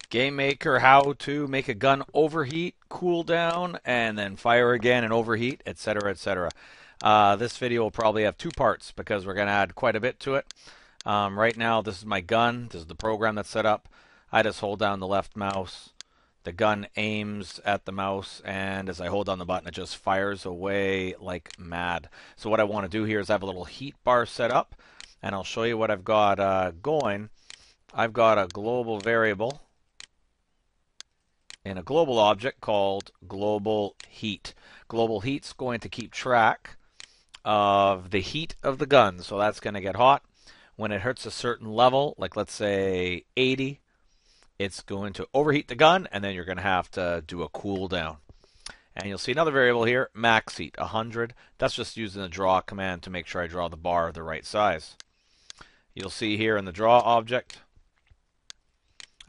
Gamemaker, how to make a gun overheat, cool down, and then fire again and overheat, etc., etc. This video will probably have two parts because we're going to add quite a bit to it. Right now, this is my gun. This is the program that's set up. I just hold down the left mouse. The gun aims at the mouse, and as I hold down the button, it just fires away like mad. So what I want to do here is I have a little heat bar set up, and I'll show you what I've got going. I've got a global variable in a global object called global heat. Global heat's going to keep track of the heat of the gun, so that's going to get hot. When it hits a certain level, like let's say 80, it's going to overheat the gun, and then you're going to have to do a cool down. And you'll see another variable here, max heat, 100. That's just using the draw command to make sure I draw the bar the right size. You'll see here in the draw object,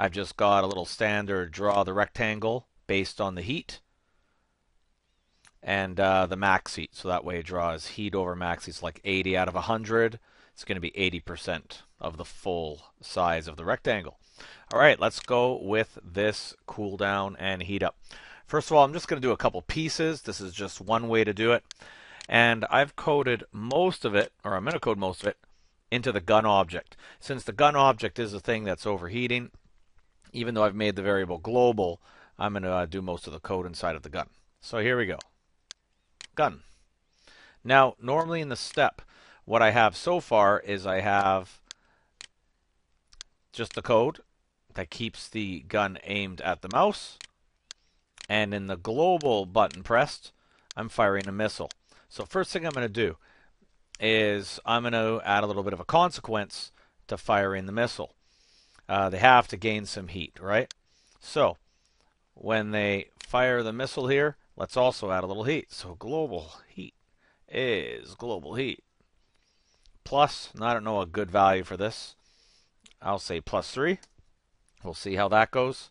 I've just got a little standard draw the rectangle based on the heat and the max heat. So that way it draws heat over max heat. It's like 80 out of 100. It's going to be 80% of the full size of the rectangle. All right, let's go with this cool down and heat up. First of all, I'm just going to do a couple pieces. This is just one way to do it. And I've coded most of it, or I'm going to code most of it, into the gun object. Since the gun object is the thing that's overheating, even though I've made the variable global, I'm going to do most of the code inside of the gun. So here we go. Gun. Now, normally in the step, what I have so far is I have just the code that keeps the gun aimed at the mouse. And in the global button pressed, I'm firing a missile. So first thing I'm going to do is I'm going to add a little bit of a consequence to firing the missile. They have to gain some heat, right? So when they fire the missile here, let's also add a little heat. So global heat is global heat plus, and I don't know a good value for this. I'll say +3. We'll see how that goes.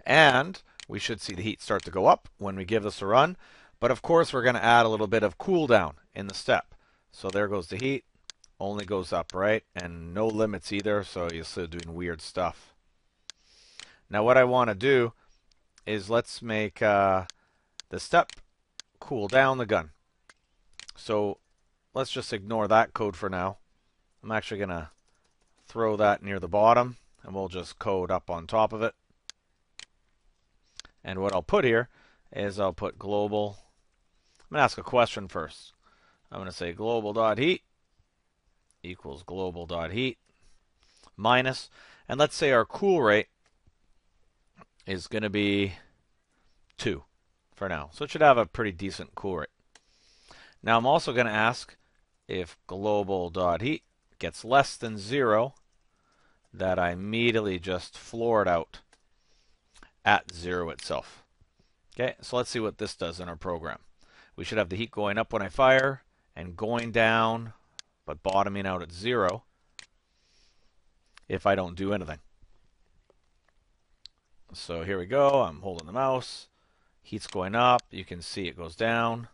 And we should see the heat start to go up when we give this a run. But of course, we're going to add a little bit of cooldown in the step. So there goes the heat. Only goes up, right? And no limits either, so you're still doing weird stuff. Now what I want to do is let's make the step cool down the gun. So let's just ignore that code for now. I'm actually going to throw that near the bottom, and we'll just code up on top of it. And what I'll put here is I'll put global. I'm going to ask a question first. I'm going to say global.heat equals global.heat minus, and let's say our cool rate is going to be 2 for now. So it should have a pretty decent cool rate. Now I'm also going to ask if global.heat gets less than 0, that I immediately just floor it out at 0 itself. Okay, so let's see what this does in our program. We should have the heat going up when I fire and going down but bottoming out at 0 if I don't do anything. So here we go. I'm holding the mouse. Heat's going up. You can see it goes down.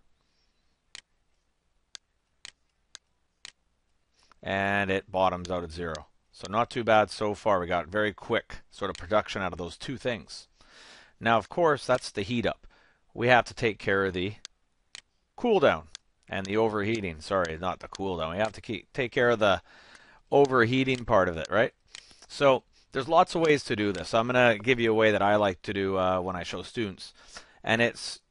And it bottoms out at 0. So not too bad so far. We got very quick sort of production out of those two things. Now, of course, that's the heat up. We have to take care of the cool down. And the overheating, sorry, not the cool down. We have to take care of the overheating part of it, right? So there's lots of ways to do this. I'm going to give you a way that I like to do when I show students. And it's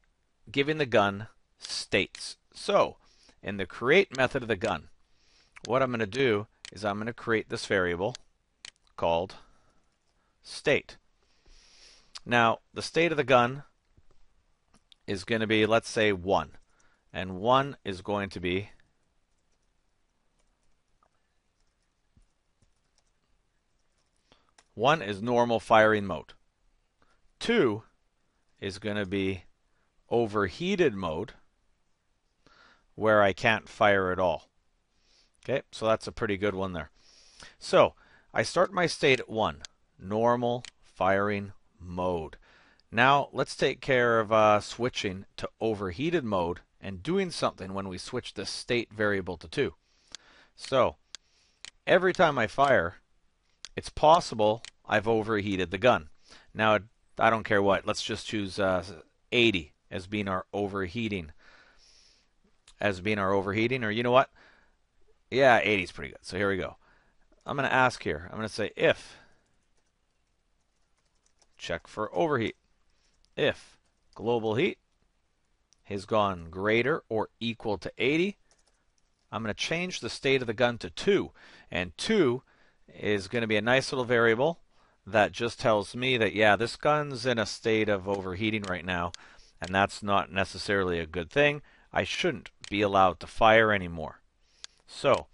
giving the gun states. So in the create method of the gun, what I'm going to do is I'm going to create this variable called state. Now, the state of the gun is going to be, let's say, 1. And 1 is going to be normal firing mode. 2 is going to be overheated mode, where I can't fire at all. Okay, so that's a pretty good one there. So I start my state at 1, normal firing mode. Now let's take care of switching to overheated mode and doing something when we switch the state variable to 2. So every time I fire, it's possible I've overheated the gun. Now, I don't care what. Let's just choose 80 as being our overheating. Or you know what? Yeah, 80 is pretty good. So here we go. I'm going to ask here. I'm going to say if, check for overheat. If global heat has gone greater or equal to 80, I'm going to change the state of the gun to 2. And 2 is going to be a nice little variable that just tells me that, yeah, this gun's in a state of overheating right now, and that's not necessarily a good thing. I shouldn't be allowed to fire anymore. So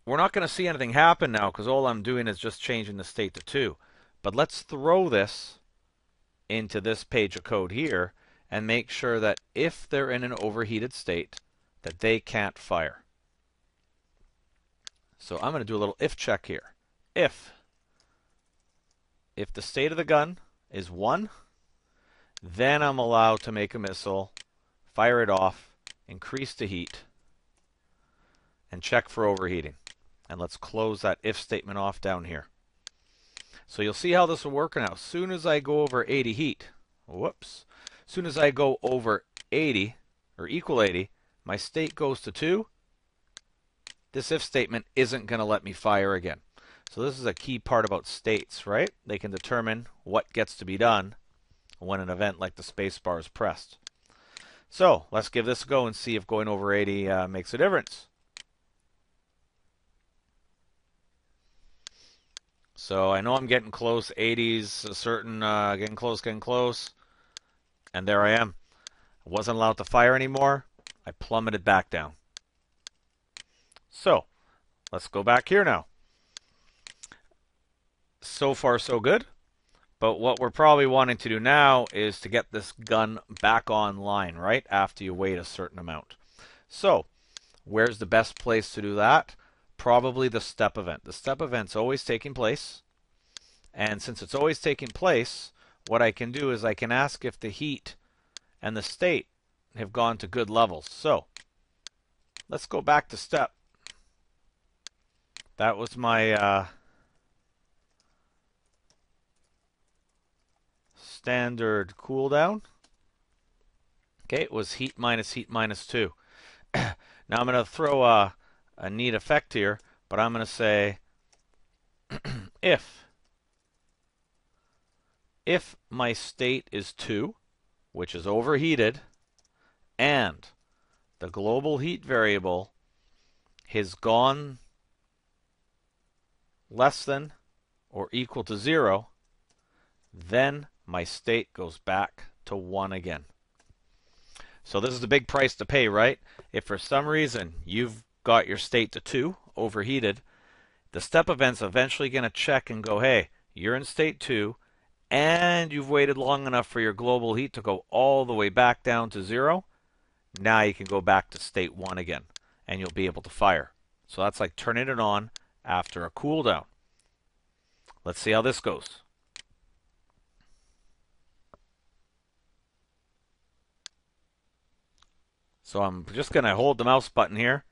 we're not going to see anything happen now because all I'm doing is just changing the state to 2. But let's throw this into this page of code here and make sure that if they're in an overheated state, that they can't fire. So I'm going to do a little if check here. If the state of the gun is 1, then I'm allowed to make a missile, fire it off, increase the heat, and check for overheating. And let's close that if statement off down here. So you'll see how this will work now. As soon as I go over 80 heat, as soon as I go over 80 or equal 80, my state goes to 2. This if statement isn't going to let me fire again. So this is a key part about states, right? They can determine what gets to be done when an event like the spacebar is pressed. So let's give this a go and see if going over 80 makes a difference. So I know I'm getting close. 80's a certain, getting close. And there I am. I wasn't allowed to fire anymore. I plummeted back down. So let's go back here now. So far, so good. But what we're probably wanting to do now is to get this gun back online, right? After you wait a certain amount. So where's the best place to do that? Probably the step event. The step event's always taking place. And since it's always taking place, what I can do is I can ask if the heat and the state have gone to good levels. So let's go back to step. That was my standard cooldown. Okay, it was heat minus 2. Now I'm going to throw a neat effect here, but I'm going to say if my state is 2, which is overheated, and the global heat variable has gone less than or equal to 0, then my state goes back to 1 again. So this is the big price to pay, right? If for some reason you've got your state to 2, overheated, the step event's eventually going to check and go, hey, you're in state 2, and you've waited long enough for your global heat to go all the way back down to 0. Now you can go back to state 1 again, and you'll be able to fire. So that's like turning it on after a cooldown. Let's see how this goes. So I'm just going to hold the mouse button here,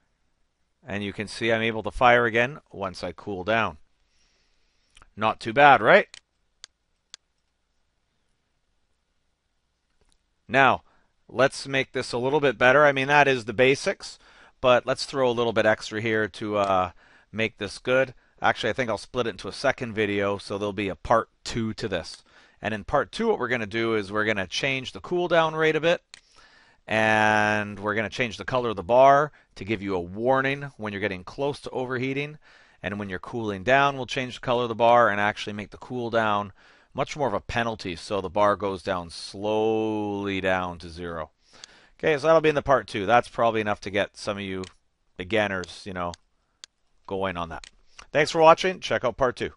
and you can see I'm able to fire again once I cool down. Not too bad, right? Now, let's make this a little bit better. I mean, that is the basics, but let's throw a little bit extra here to make this good. Actually, I think I'll split it into a second video, so there'll be a part 2 to this. And in part 2, what we're going to do is we're going to change the cooldown rate a bit, and we're going to change the color of the bar to give you a warning when you're getting close to overheating. And when you're cooling down, we'll change the color of the bar and actually make the cooldown much more of a penalty, so the bar goes down slowly down to 0. Okay, so that'll be in the part 2. That's probably enough to get some of you beginners, going on that. Thanks for watching. Check out part 2.